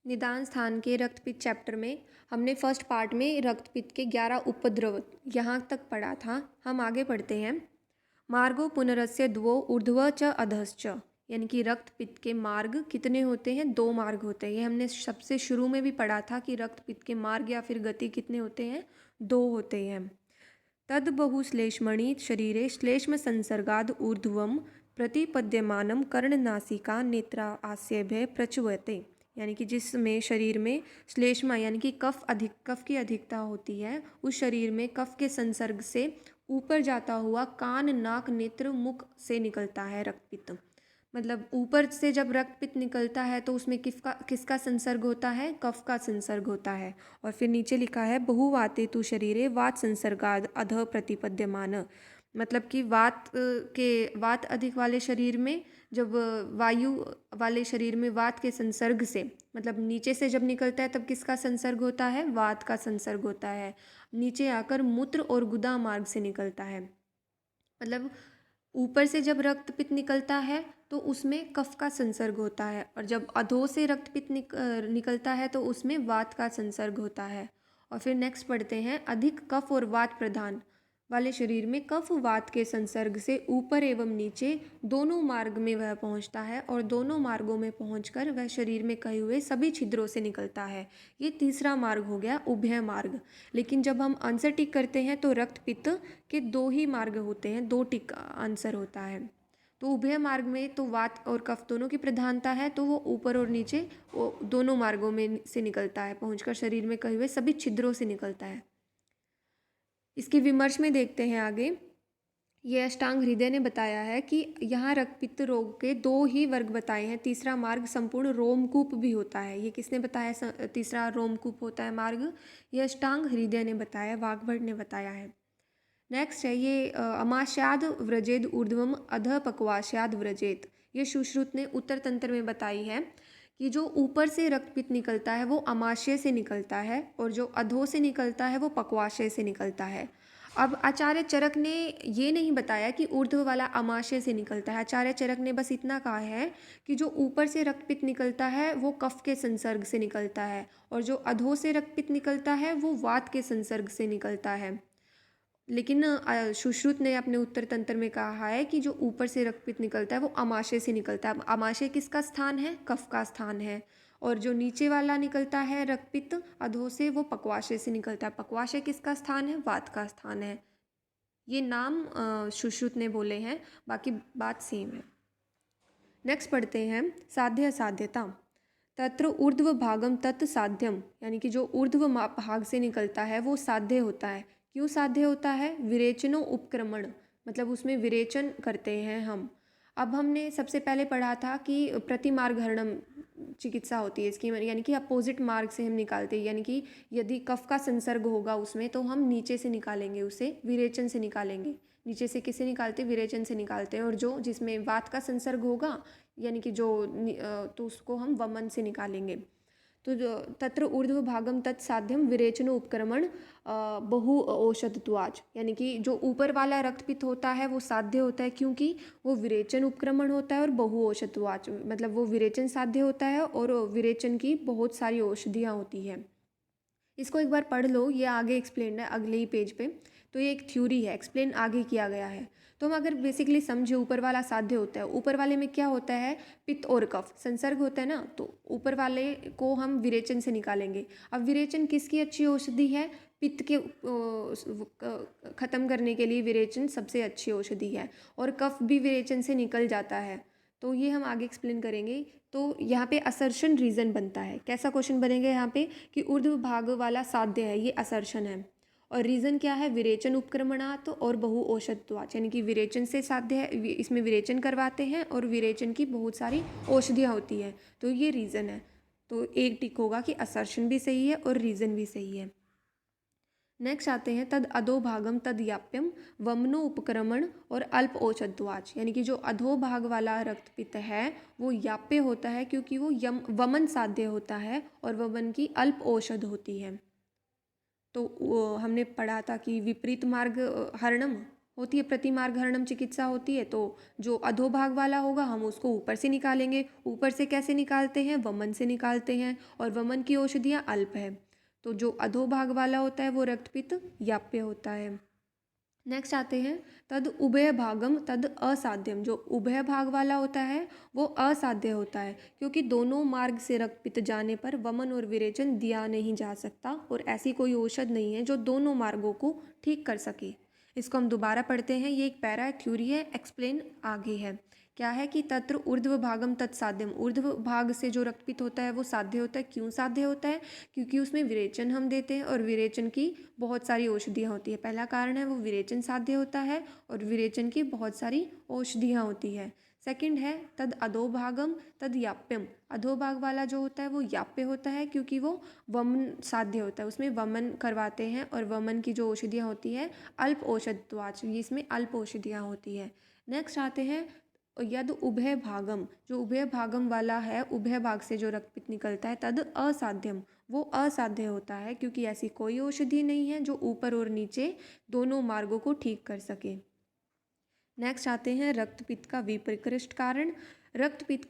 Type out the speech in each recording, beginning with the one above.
निदान स्थान के रक्तपित्त चैप्टर में हमने फर्स्ट पार्ट में रक्तपित्त के 11 उपद्रव यहाँ तक पढ़ा था। हम आगे पढ़ते हैं। मार्गो पुनरस्य द्वो ऊर्ध्व च अधश्च, यानी कि रक्तपित्त के मार्ग कितने होते हैं? 2 मार्ग होते हैं। ये हमने सबसे शुरू में भी पढ़ा था कि रक्तपित्त के मार्ग या फिर गति कितने होते हैं? 2 होते हैं। तद बहुश्लेष्मणि शरीरे श्लेष्म संसर्गाद ऊर्ध्वम प्रतिपद्यमानम कर्णनासिका नेत्रास्यभ्य प्रचुयते, यानी कि जिसमें शरीर में श्लेष्मा यानी कि कफ की अधिकता होती है, उस शरीर में कफ के संसर्ग से ऊपर जाता हुआ कान नाक नेत्र मुख से निकलता है रक्तपित्त। मतलब ऊपर से जब रक्तपित्त निकलता है तो उसमें किसका संसर्ग होता है? कफ का संसर्ग होता है। और फिर नीचे लिखा है बहुवाते तु शरीरे वात संसर्गाद अधः प्रतिपद्यमान, मतलब कि वात अधिक वाले शरीर में जब वायु वाले शरीर में वात के संसर्ग से, मतलब नीचे से जब निकलता है तब किसका संसर्ग होता है? वात का संसर्ग होता है। नीचे आकर मूत्र और गुदा मार्ग से निकलता है। मतलब ऊपर से जब रक्तपित्त निकलता है तो उसमें कफ का संसर्ग होता है, और जब अधो से रक्तपित्त निकलता है तो उसमें वात का संसर्ग होता है। और फिर नेक्स्ट पढ़ते हैं। अधिक कफ और वात प्रधान वाले शरीर में कफ वात के संसर्ग से ऊपर एवं नीचे दोनों मार्ग में वह पहुंचता है, और दोनों मार्गों में पहुंचकर वह शरीर में कहे हुए सभी छिद्रों से निकलता है। ये तीसरा मार्ग हो गया, उभय मार्ग। लेकिन जब हम आंसर टिक करते हैं तो रक्तपित्त के 2 ही मार्ग होते हैं, 2 टिक आंसर होता है। तो उभय मार्ग में तो वात और कफ दोनों की प्रधानता है, तो वो ऊपर और नीचे वो दोनों मार्गों में से निकलता है, पहुंचकर शरीर में कहे हुए सभी छिद्रों से निकलता है। इसके विमर्श में देखते हैं आगे। ये अष्टांग हृदय ने बताया है कि यहाँ रक्तपित्त रोग के 2 ही वर्ग बताए हैं। तीसरा मार्ग संपूर्ण रोमकूप भी होता है। ये किसने बताया तीसरा रोमकूप होता है मार्ग? ये अष्टांग हृदय ने बताया, वाग्भट ने बताया है। नेक्स्ट है ये अमाश्याद व्रजेद ऊर्ध्वम अधः पक्वाश्याद व्रजेत। ये सुश्रुत ने उत्तर तंत्र में बताई है कि जो ऊपर से रक्तपित्त निकलता है वो अमाशय से निकलता है, और जो अधो से निकलता है वो पक्वाशय से निकलता है। अब आचार्य चरक ने ये नहीं बताया कि ऊर्ध्व वाला अमाशय से निकलता है। आचार्य चरक ने बस इतना कहा है कि जो ऊपर से रक्तपित्त निकलता है वो कफ के संसर्ग से निकलता है, और जो अधो से रक्तपित्त निकलता है वो वात के संसर्ग से निकलता है। लेकिन सुश्रुत ने अपने उत्तर तंत्र में कहा है कि जो ऊपर से रक्तपित्त निकलता है वो अमाशय से निकलता है। अमाशय किसका स्थान है? कफ का स्थान है। और जो नीचे वाला निकलता है रक्तपित्त अधो से, वो पक्वाशय से निकलता है। पक्वाशय किसका स्थान है? वात का स्थान है। ये नाम सुश्रुत ने बोले हैं, बाकी बात सेम है। नेक्स्ट पढ़ते हैं साध्य असाध्यता। तत्र ऊर्ध्व भागम तत् साध्यम, यानी कि जो ऊर्ध्व भाग से निकलता है वो साध्य होता है। क्यों साध्य होता है? विरेचनो उपक्रमण, मतलब उसमें विरेचन करते हैं हम। अब हमने सबसे पहले पढ़ा था कि प्रतिमार्ग हरणम चिकित्सा होती है इसकी, यानी कि अपोजिट मार्ग से हम निकालते हैं। यानी कि यदि कफ का संसर्ग होगा उसमें तो हम नीचे से निकालेंगे, उसे विरेचन से निकालेंगे। नीचे से किसे निकालते हैं? विरेचन से निकालते हैं। और जो जिसमें वात का संसर्ग होगा, यानी कि तो उसको हम वमन से निकालेंगे। तो तत्र ऊर्ध्व भागम तत्साध्यम विरेचनो उपक्रमण बहु औषधत्वाच, यानी कि जो ऊपर वाला रक्तपित्त होता है वो साध्य होता है क्योंकि वो विरेचन उपक्रमण होता है, और बहु औषधत्वाच मतलब वो विरेचन साध्य होता है, और विरेचन की बहुत सारी औषधियाँ होती है। इसको एक बार पढ़ लो, ये आगे एक्सप्लेन है अगले ही पेज पे। तो ये एक थ्योरी है, एक्सप्लेन आगे किया गया है। तो हम अगर बेसिकली समझे, ऊपर वाला साध्य होता है। ऊपर वाले में क्या होता है? पित्त और कफ संसर्ग होता है ना, तो ऊपर वाले को हम विरेचन से निकालेंगे। अब विरेचन किसकी अच्छी औषधि है? पित्त के खत्म करने के लिए विरेचन सबसे अच्छी औषधि है, और कफ भी विरेचन से निकल जाता है। तो ये हम आगे एक्सप्लेन करेंगे। तो यहाँ पे असर्शन रीजन बनता है। कैसा क्वेश्चन बनेगा यहाँ पे कि ऊर्ध्व भाग वाला साध्य है, ये असर्शन है, और रीजन क्या है? विरेचन उपक्रमणात् और बहु औषधत्वाच, यानी कि विरेचन से साध्य है, इसमें विरेचन करवाते हैं और विरेचन की बहुत सारी औषधियाँ होती हैं, तो ये रीजन है। तो एक टिक होगा कि असर्शन भी सही है और रीजन भी सही है। नेक्स्ट आते हैं तद अधोभागम तद याप्यम वमनो उपक्रमण और अल्प औषधवाच, यानी कि जो अधोभाग वाला रक्तपित्त है वो याप्य होता है क्योंकि वो वमन साध्य होता है, और वमन की अल्प औषध होती है। तो हमने पढ़ा था कि विपरीत मार्ग हरणम, होती है, प्रतिमार्गहरणम चिकित्सा होती है, तो जो अधोभाग वाला होगा हम उसको ऊपर से निकालेंगे। ऊपर से कैसे निकालते हैं? वमन से निकालते हैं, और वमन की औषधियाँ अल्प है। तो जो अधोभाग वाला होता है वो रक्तपित्त याप्य होता है। नेक्स्ट आते हैं तद उभय भागम तद असाध्यम। जो उभय भाग वाला होता है वो असाध्य होता है, क्योंकि दोनों मार्ग से रक्तपित्त जाने पर वमन और विरेचन दिया नहीं जा सकता, और ऐसी कोई औषध नहीं है जो दोनों मार्गों को ठीक कर सके। इसको हम दोबारा पढ़ते हैं। ये एक पैरा थ्योरी है, एक्सप्लेन आगे है। क्या है कि तत्र ऊर्ध्व भागम तत्साध्यम। ऊर्ध्व भाग से जो रक्तपित्त होता है वो साध्य होता है। क्यों साध्य होता है? क्योंकि उसमें विरेचन हम देते हैं, और विरेचन की बहुत सारी औषधियाँ होती है। पहला कारण है वो विरेचन साध्य होता है, और विरेचन की बहुत सारी औषधियाँ होती है। सेकंड है तद अधोभागम तद याप्यम। अधोभाग वाला जो होता है वो याप्य होता है, क्योंकि वो वमन साध्य होता है, उसमें वमन करवाते हैं, और वमन की जो औषधियाँ होती है अल्प औषधवाच, इसमें अल्प औषधियाँ होती है। नेक्स्ट आते हैं यद उभय भागम। जो उभय भागम वाला है, उभय भाग से जो रक्तपित्त निकलता है, तद असाध्यम। वो असाध्य होता है, क्योंकि ऐसी कोई औषधि नहीं है जो ऊपर और नीचे दोनों मार्गों को ठीक कर सके। नेक्स्ट आते हैं रक्तपित्त का विप्रकृष्ट कारण। रक्तपित्त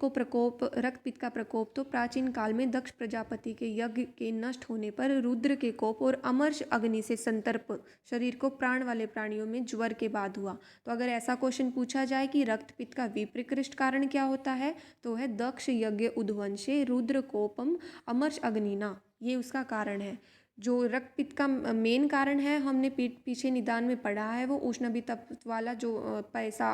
का प्रकोप तो प्राचीन काल में दक्ष प्रजापति के यज्ञ के नष्ट होने पर रुद्र के कोप और अमर्ष अग्नि से संतर्प शरीर को प्राण वाले प्राणियों में ज्वर के बाद हुआ। तो अगर ऐसा क्वेश्चन पूछा जाए कि रक्तपित्त का विप्रकृष्ट कारण क्या होता है, तो है दक्ष यज्ञ उद्वंशे रुद्र कोपम अमर्ष अग्निना, ये उसका कारण है। जो रक्तपित्त का मेन कारण है, हमने पीछे निदान में पढ़ा है, वो उष्ण तप्त वाला जो पैसा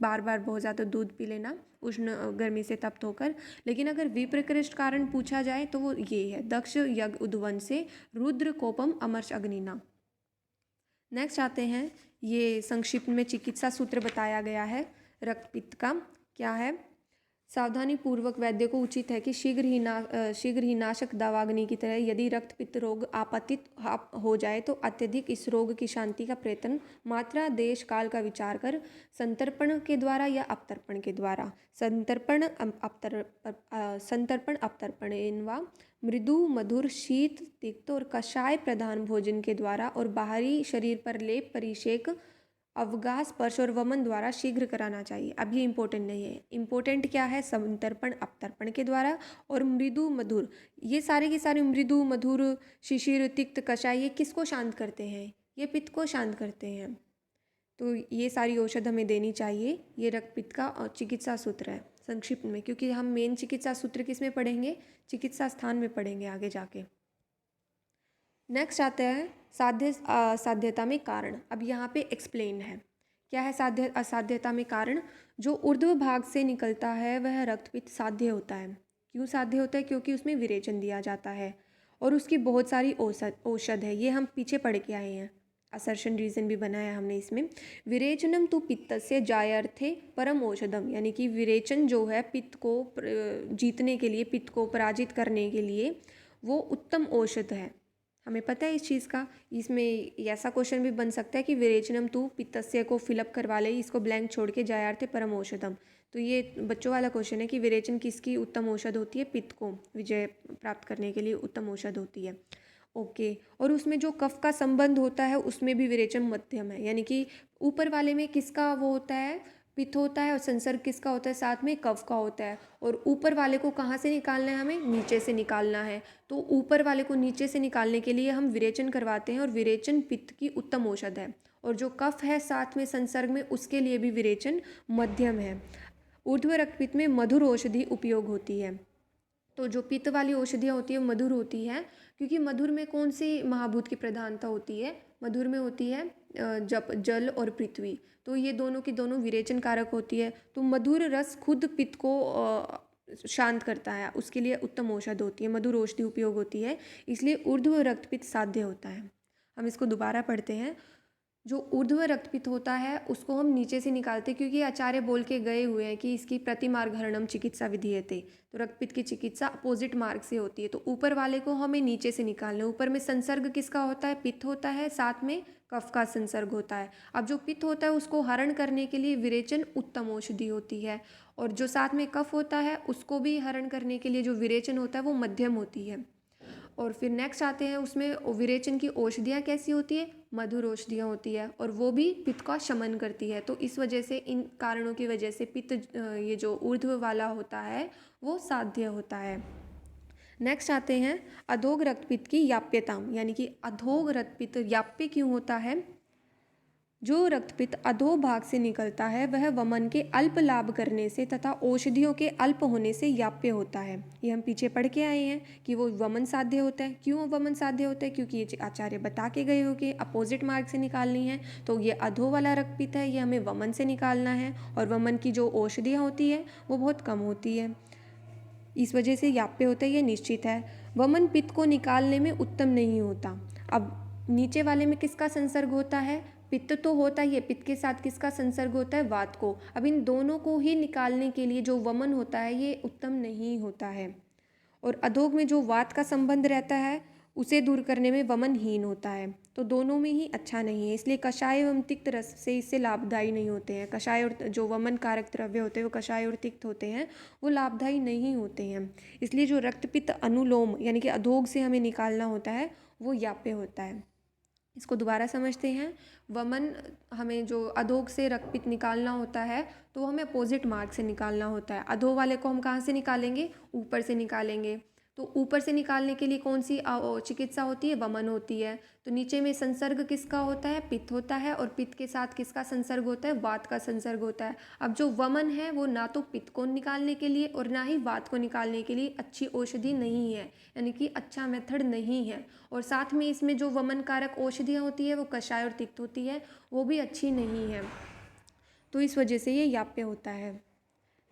बार बार बहुत ज़्यादा दूध पी लेना उष्ण गर्मी से तप्त होकर। लेकिन अगर विप्रकृष्ट कारण पूछा जाए तो वो ये है दक्ष यज्ञ उद्वंश से रुद्र कोपम अमर्ष अग्निना। नेक्स्ट आते हैं, ये संक्षिप्त में चिकित्सा सूत्र बताया गया है रक्तपित्त का। क्या है? सावधानी पूर्वक वैद्य को उचित है कि शीघ्र ही नाशक दावाग्नि की तरह यदि रक्तपित्त रोग आपतित हो जाए तो अत्यधिक इस रोग की शांति का प्रयत्न मात्रा देश काल का विचार कर संतर्पण के द्वारा या अपतर्पण के द्वारा, संतर्पण अपतर्पण वा मृदु मधुर शीत तिक्त और कषाय प्रधान भोजन के द्वारा और बाहरी शरीर पर लेप परिषेक अवगाह स्पर्श और वमन द्वारा शीघ्र कराना चाहिए। अब ये इंपॉर्टेंट नहीं है। इंपॉर्टेंट क्या है? संतर्पण अपतर्पण के द्वारा और मृदु मधुर। ये सारे के सारे मृदु मधुर शिशिर तिक्त कषाय ये किसको शांत करते हैं? ये पित्त को शांत करते हैं। तो ये सारी औषध हमें देनी चाहिए। ये रक्तपित्त का चिकित्सा सूत्र है संक्षिप्त में, क्योंकि हम मेन चिकित्सा सूत्र किस में पढ़ेंगे? चिकित्सा स्थान में पढ़ेंगे आगे जाके। नेक्स्ट आता है असाध्यता में कारण। अब यहाँ पे एक्सप्लेन है। क्या है असाध्यता में कारण? जो ऊर्ध्व भाग से निकलता है वह रक्तपित्त साध्य होता है। क्यों साध्य होता है? क्योंकि उसमें विरेचन दिया जाता है, और उसकी बहुत सारी औषध है। ये हम पीछे पढ़ के आए हैं, असर्शन रीजन भी बनाया हमने इसमें। विरेचनम तो पित्तस्य जायर्थे परम औषधम, यानी कि विरेचन जो है पित्त को जीतने के लिए, पित्त को पराजित करने के लिए वो उत्तम औषध है। हमें पता है इस चीज़ का। इसमें ऐसा क्वेश्चन भी बन सकता है कि विरेचनम तू पित्तस्य को फिलअप करवा ले, इसको ब्लैंक छोड़ के जायार्थे परम औषधम। तो ये बच्चों वाला क्वेश्चन है कि विरेचन किसकी उत्तम औषध होती है? पित्त को विजय प्राप्त करने के लिए उत्तम औषध होती है। ओके। और उसमें जो कफ का संबंध होता है उसमें भी विरेचन मध्यम है, यानी कि ऊपर वाले में किसका वो होता है? पित्त होता है, और संसर्ग किसका होता है? साथ में कफ का होता है। और ऊपर वाले को कहाँ से निकालना है? हमें नीचे से निकालना है। तो ऊपर वाले को नीचे से निकालने के लिए हम विरेचन करवाते हैं, और विरेचन पित्त की उत्तम औषध है। और जो कफ है साथ में संसर्ग में, उसके लिए भी विरेचन मध्यम है। ऊर्ध्व रक्तपित्त में मधुर औषधि उपयोग होती है। तो जो पित्त वाली औषधियाँ होती है मधुर होती है, क्योंकि मधुर में कौन सी महाभूत की प्रधानता होती है? मधुर में होती है जल और पृथ्वी। तो ये दोनों की दोनों विरेचन कारक होती है। तो मधुर रस खुद पित्त को शांत करता है, उसके लिए उत्तम औषध होती है, मधुर औषधि उपयोग होती है। इसलिए ऊर्ध्व रक्तपित्त साध्य होता है। हम इसको दोबारा पढ़ते हैं। जो ऊर्ध्व रक्तपित्त होता है उसको हम नीचे से निकालते हैं, क्योंकि आचार्य बोल के गए हुए हैं कि इसकी प्रतिमार्गहरणम चिकित्सा विधीयते। तो रक्तपित्त की चिकित्सा अपोजिट मार्ग से होती है। तो ऊपर वाले को हमें नीचे से निकालना है। ऊपर में संसर्ग किसका होता है? पित्त होता है, साथ में कफ का संसर्ग होता है। अब जो पित्त होता है उसको हरण करने के लिए विरेचन उत्तम औषधि होती है, और जो साथ में कफ होता है उसको भी हरण करने के लिए जो विरेचन होता है वो मध्यम होती है। और फिर नेक्स्ट आते हैं, उसमें विरेचन की औषधियाँ कैसी होती है, मधुर औषधियाँ होती है, और वो भी पित्त का शमन करती है। तो इस वजह से, इन कारणों की वजह से पित्त ये जो ऊर्ध्व वाला होता है वो साध्य होता है। नेक्स्ट आते हैं अधोग रक्तपित्त की याप्यता, यानी कि अधोग रक्तपित्त याप्य क्यों होता है। जो रक्तपित्त अधोभाग से निकलता है वह वमन के अल्प लाभ करने से तथा औषधियों के अल्प होने से याप्य होता है। ये हम पीछे पढ़ के आए हैं कि वो वमन साध्य होता है। क्यों वमन साध्य होता है, क्योंकि ये आचार्य बता के गए हो कि अपोजिट मार्ग से निकालनी है, तो ये अधो वाला रक्तपित्त है, ये हमें वमन से निकालना है, और वमन की जो औषधियाँ होती है वो बहुत कम होती है, इस वजह से याप्य होता है, ये निश्चित है। वमन पित्त को निकालने में उत्तम नहीं होता। अब नीचे वाले में किसका संसर्ग होता है, पित्त तो होता ही है, पित्त के साथ किसका संसर्ग होता है, वात को। अब इन दोनों को ही निकालने के लिए जो वमन होता है ये उत्तम नहीं होता है, और अधोग में जो वात का संबंध रहता है उसे दूर करने में वमनहीन होता है। तो दोनों में ही अच्छा नहीं है, इसलिए कषाय एवं तिक्त रस से इससे लाभदायी नहीं होते हैं। कषाय और जो वमन कारक द्रव्य होते हैं वो कषाय और तिक्त होते हैं, वो लाभदायी नहीं होते हैं। इसलिए जो रक्तपित्त अनुलोम यानी कि अधोग से हमें निकालना होता है वो याप्य होता है। इसको दोबारा समझते हैं। वमन, हमें जो अधोग से रक्तपित्त निकालना होता है तो हमें अपोजिट मार्ग से निकालना होता है। अधो वाले को हम कहाँ से निकालेंगे, ऊपर से निकालेंगे। तो ऊपर से निकालने के लिए कौन सी चिकित्सा होती है, वमन होती है। तो नीचे में संसर्ग किसका होता है, पित्त होता है, और पित्त के साथ किसका संसर्ग होता है, वात का संसर्ग होता है। अब जो वमन है वो ना तो पित्त को निकालने के लिए और ना ही वात को निकालने के लिए अच्छी औषधि नहीं है, यानी कि अच्छा मेथड नहीं है। और साथ में इसमें जो वमन कारक औषधियाँ होती है वो कषाय और तिक्त होती है, वो भी अच्छी नहीं है। तो इस वजह से ये याप्य होता है।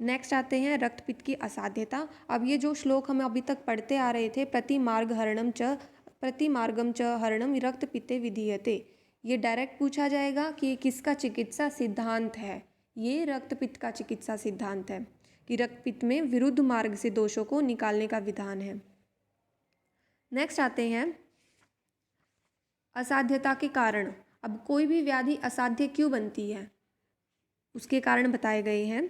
नेक्स्ट आते हैं रक्तपित्त की असाध्यता। अब ये जो श्लोक हम अभी तक पढ़ते आ रहे थे, प्रतिमार्गम च हरणम रक्तपित्ते विधीयते, ये डायरेक्ट पूछा जाएगा कि किसका चिकित्सा सिद्धांत है। ये रक्तपित्त का चिकित्सा सिद्धांत है कि रक्तपित्त में विरुद्ध मार्ग से दोषों को निकालने का विधान है। नेक्स्ट आते हैं असाध्यता के कारण। अब कोई भी व्याधि असाध्य क्यों बनती है, उसके कारण बताए गए हैं।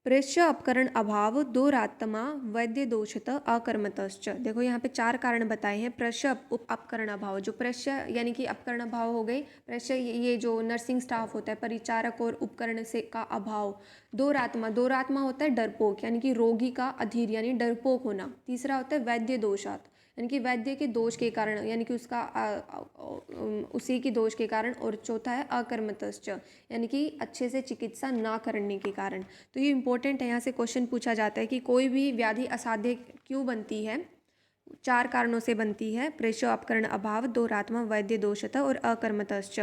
प्रेष्य अपकरण अभाव, दोरात्मा, वैद्य दोषत, अकर्मतश्च। देखो यहाँ पे 4 कारण बताए हैं। प्रेष्य अपकरण अभाव, जो प्रेष्य यानी कि अपकरण अभाव हो गए, प्रेष्य ये जो नर्सिंग स्टाफ होता है, परिचारक और उपकरण से का अभाव। दोरात्मा, दोरात्मा होता है डरपोक, यानी कि रोगी का अधीर यानी डरपोक होना। तीसरा होता है वैद्य दोषात, यानी कि वैद्य के दोष के कारण, यानी कि उसका उसी के दोष के कारण। और चौथा है अकर्मतश्च, यानी कि अच्छे से चिकित्सा ना करने के कारण। तो ये इंपॉर्टेंट है, यहाँ से क्वेश्चन पूछा जाता है कि कोई भी व्याधि असाध्य क्यों बनती है। 4 कारणों से बनती है, प्रेष्य अपकरण अभाव, दोरात्मा, वैद्य दोषत और अकर्मतश्च।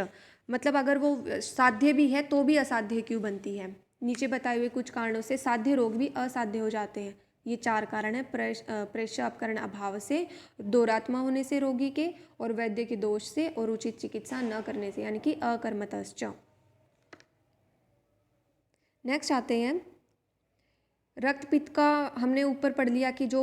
मतलब अगर वो साध्य भी है तो भी असाध्य क्यों बनती है। नीचे बताए हुए कुछ कारणों से साध्य रोग भी असाध्य हो जाते हैं। ये 4 कारण है, प्रेष्य अपकरण अभाव से, दोरात्मा होने से रोगी के, और वैद्य के दोष से, और उचित चिकित्सा न करने से, यानी कि अकर्मतश्च। नेक्स्ट आते हैं रक्तपित्त का। हमने ऊपर पढ़ लिया कि जो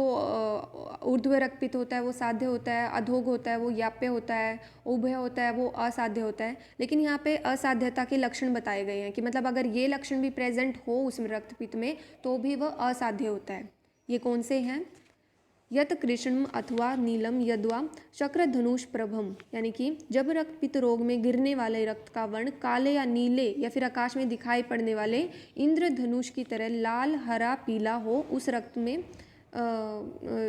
ऊर्ध्व रक्तपित्त होता है वो साध्य होता है, अधोग होता है वो याप्य होता है, उभय होता है वो असाध्य होता है। लेकिन यहाँ पे असाध्यता के लक्षण बताए गए हैं कि मतलब अगर ये लक्षण भी प्रेजेंट हो उसमें रक्तपित्त में तो भी वह असाध्य होता है। ये कौन से हैं, यत कृष्णम अथवा नीलम यद्वा शक्रधनुष प्रभम, यानी कि जब रक्तपित्त रोग में गिरने वाले रक्त का वर्ण काले या नीले या फिर आकाश में दिखाई पड़ने वाले इंद्रधनुष की तरह लाल, हरा, पीला हो, उस रक्त में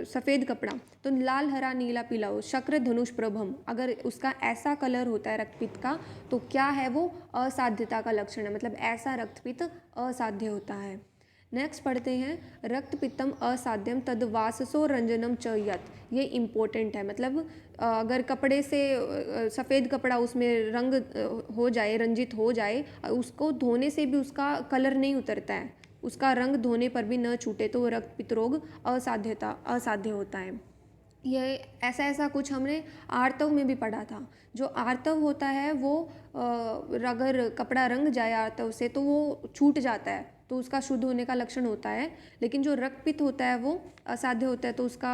सफ़ेद कपड़ा, तो लाल, हरा, नीला, पीला हो, शक्रधनुष प्रभम, अगर उसका ऐसा कलर होता है रक्तपित्त का तो क्या है, वो असाध्यता का लक्षण है, मतलब ऐसा रक्तपित्त असाध्य होता है। नेक्स्ट पढ़ते हैं रक्तपित्तम असाध्यम तद वाससो रंजनम च यत। ये इम्पोर्टेंट है, मतलब अगर कपड़े से सफ़ेद कपड़ा उसमें रंग हो जाए, रंजित हो जाए, उसको धोने से भी उसका कलर नहीं उतरता है, उसका रंग धोने पर भी न छूटे, तो वो रक्तपित्त रोग असाध्य होता है। ये ऐसा कुछ हमने आर्तव में भी पढ़ा था। जो आर्तव होता है वो अगर कपड़ा रंग जाए आर्तव से तो वो छूट जाता है, तो उसका शुद्ध होने का लक्षण होता है। लेकिन जो रक्तपित्त होता है वो असाध्य होता है, तो उसका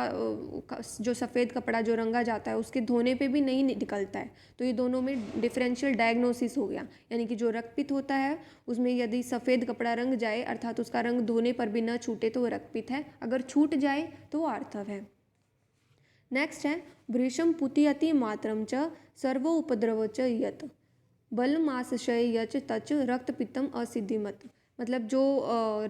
जो सफ़ेद कपड़ा जो रंगा जाता है उसके धोने पे भी नहीं निकलता है। तो ये दोनों में डिफरेंशियल डायग्नोसिस हो गया, यानी कि जो रक्तपित्त होता है उसमें यदि सफ़ेद कपड़ा रंग जाए अर्थात उसका रंग धोने पर भी न छूटे तो वो रक्तपित्त है, अगर छूट जाए तो वो आर्तव है। नेक्स्ट है भृशम पुतियति मात्रम च सर्वो उपद्रव च यत बलमाशय यच तच रक्तपित्तम असिद्धिमत। मतलब जो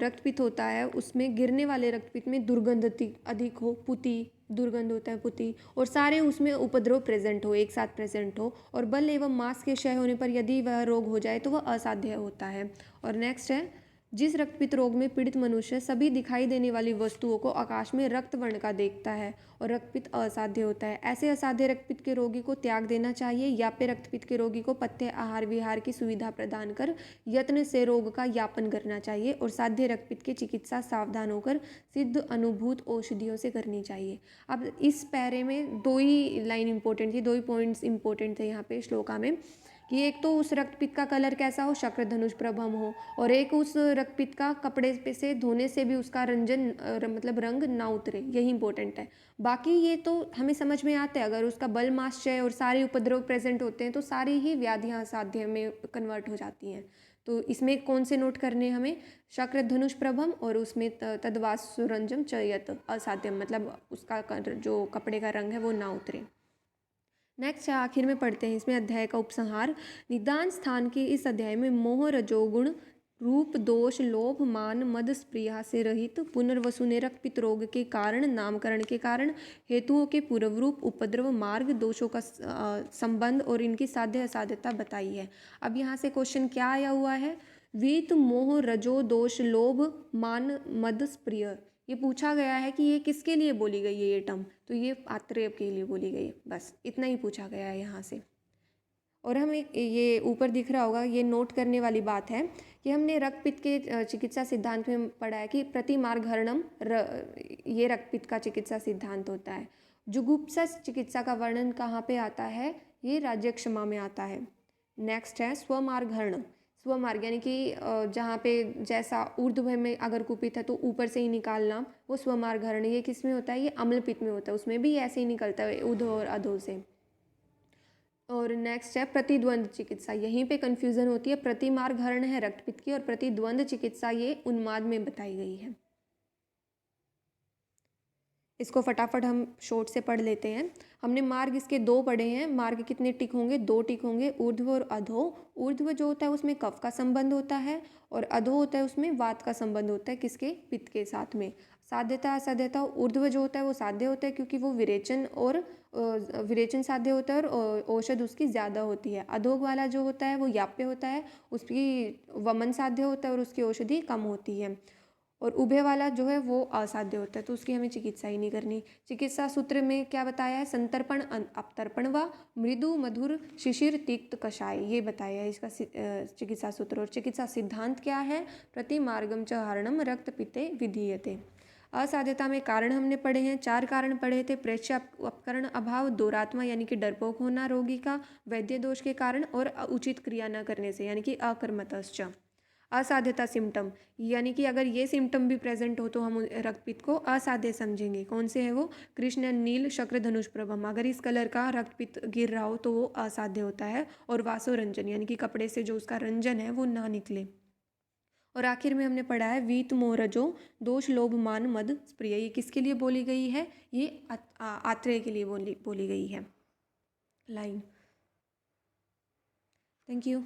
रक्तपित्त होता है उसमें गिरने वाले रक्तपित्त में दुर्गंध अधिक हो, पुति दुर्गंध होता है पुति, और सारे उसमें उपद्रव प्रेजेंट हो, एक साथ प्रेजेंट हो, और बल एवं मांस के क्षय होने पर यदि वह रोग हो जाए तो वह असाध्य होता है। और नेक्स्ट है जिस रक्तपित्त रोग में पीड़ित मनुष्य सभी दिखाई देने वाली वस्तुओं को आकाश में रक्त वर्ण का देखता है और रक्तपित्त असाध्य होता है। ऐसे असाध्य रक्तपित्त के रोगी को त्याग देना चाहिए। याप्य रक्तपित्त के रोगी को पथ्य आहार विहार की सुविधा प्रदान कर यत्न से रोग का यापन करना चाहिए और साध्य रक्तपित्त की चिकित्सा सावधान होकर सिद्ध अनुभूत औषधियों से करनी चाहिए। अब इस पैरे में दो ही लाइन इंपॉर्टेंट थी, दो ही पॉइंट्स इंपॉर्टेंट थे यहाँ पे श्लोका में, कि एक तो उस रक्तपित्त का कलर कैसा हो, शक्र धनुष प्रभम हो, और एक उस रक्तपित्त का कपड़े पे से धोने से भी उसका रंजन मतलब रंग ना उतरे, यही इंपॉर्टेंट है। बाकी ये तो हमें समझ में आता है, अगर उसका बल माश्चय और सारे उपद्रव प्रेजेंट होते हैं तो सारी ही व्याधियाँ असाध्य में कन्वर्ट हो जाती हैं। तो इसमें कौन से नोट करने हमें, शक्र धनुष प्रभम और उसमें तद्वासुरंजम चयत असाध्यम, मतलब उसका जो कपड़े का रंग है वो ना उतरे। नेक्स्ट है आखिर में पढ़ते हैं इसमें अध्याय का उपसंहार। निदान स्थान के इस अध्याय में मोह रजोगुण रूप दोष लोभ मान मद स्प्रिया से रहित पुनर्वसु ने रक्तपित्त रोग के कारण नामकरण के कारण हेतुओं के पूर्व रूप उपद्रव मार्ग दोषों का संबंध और इनकी साध्य असाध्यता बताई है। अब यहाँ से क्वेश्चन क्या आया हुआ है, वीत मोह रजो दोष लोभ मान मद स्प्रिय, ये पूछा गया है कि ये किसके लिए बोली गई है ये टर्म, तो ये आत्रेय के लिए बोली गई है, बस इतना ही पूछा गया है यहाँ से। और हमें ये ऊपर दिख रहा होगा, ये नोट करने वाली बात है कि हमने रक्तपित्त के चिकित्सा सिद्धांत में पढ़ा है कि प्रतिमार्गहरणम ये रक्तपित्त का चिकित्सा सिद्धांत होता है। जुगुप्सा चिकित्सा का वर्णन कहाँ पे आता है, ये राज्यक्षमा में आता है। नेक्स्ट है स्वमार्गहरण, स्वमार्ग यानी कि जहाँ पे जैसा ऊर्ध्व में अगर कुपित है तो ऊपर से ही निकालना, वो स्वमार्गहरण। ये किस में होता है, ये अम्लपित्त में होता है, उसमें भी ऐसे ही निकलता है ऊर्ध्व और अधो से। और नेक्स्ट है प्रतिद्वंद चिकित्सा, यहीं पे कंफ्यूजन होती है, प्रतिमार्गहरण है रक्तपित्त की और प्रतिद्वंद चिकित्सा ये उन्माद में बताई गई है। इसको फटाफट हम शॉर्ट से पढ़ लेते हैं। हमने मार्ग इसके दो पढ़े हैं, मार्ग कितने टिक होंगे, दो टिक होंगे, ऊर्ध्व और अधो। ऊर्ध्व जो होता है उसमें कफ का संबंध होता है और अधो होता है उसमें वात का संबंध होता है, किसके, पित्त के साथ में। साध्यता असाध्यता, ऊर्ध्व जो होता है वो साध्य होता है क्योंकि वो विरेचन और विरेचन साध्य होता है और औषध उसकी ज़्यादा होती है। अधोग वाला जो होता है वो याप्य होता है, उसकी वमन साध्य होता है और उसकी औषधि कम होती है। और उभय वाला जो है वो असाध्य होता है तो उसकी हमें चिकित्सा ही नहीं करनी। चिकित्सा सूत्र में क्या बताया है, संतर्पण अपतर्पण व मृदु मधुर शिशिर तिक्त कषाय, ये बताया है इसका चिकित्सा सूत्र। और चिकित्सा सिद्धांत क्या है, प्रतिमार्गम च हरणम रक्त पित्ते विधीयते। असाध्यता में कारण हमने पढ़े हैं, 4 कारण पढ़े थे, प्रेक्ष्य उपकरण अभाव, दुरात्मा यानी कि डरपोक होना रोगी का, वैद्य दोष के कारण, और उचित क्रिया न करने से यानी कि अकर्मतश्च। असाध्यता सिम्टम यानी कि अगर ये सिम्टम भी प्रेजेंट हो तो हम रक्तपित्त को असाध्य समझेंगे। कौन से है वो, कृष्ण नील शक्र धनुष प्रभम, अगर इस कलर का रक्तपित्त गिर रहा हो तो वो असाध्य होता है। और वासोरंजन यानी कि कपड़े से जो उसका रंजन है वो ना निकले। और आखिर में हमने पढ़ा है वीत मोरजो दोष लोभ मान मद स्प्रिय, ये किसके लिए बोली गई है, ये आत्रेय के लिए बोली गई है लाइन। Thank you.